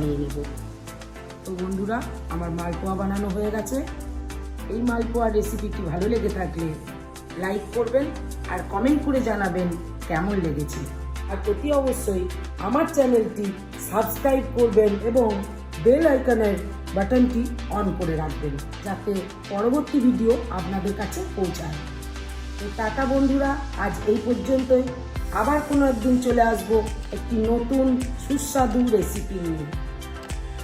বানিয়ে নেব। তো বন্ধুরা, আমার মালপোয়া বানানো হয়ে গেছে। এই মালপোয়ার রেসিপিটি ভালো লেগে থাকলে লাইক করবেন আর কমেন্ট করে জানাবেন কেমন লেগেছে। আর অতি অবশ্যই আমার চ্যানেলটি সাবস্ক্রাইব করবেন এবং বেল আইকনের বাটনটি অন করে রাখবেন যাতে পরবর্তী ভিডিও আপনাদের কাছে পৌঁছায়। তো টাটা বন্ধুরা, আজ এই পর্যন্তই। আবার কোনো একদিন চলে আসবো একটি নতুন সুস্বাদু রেসিপি নিয়ে।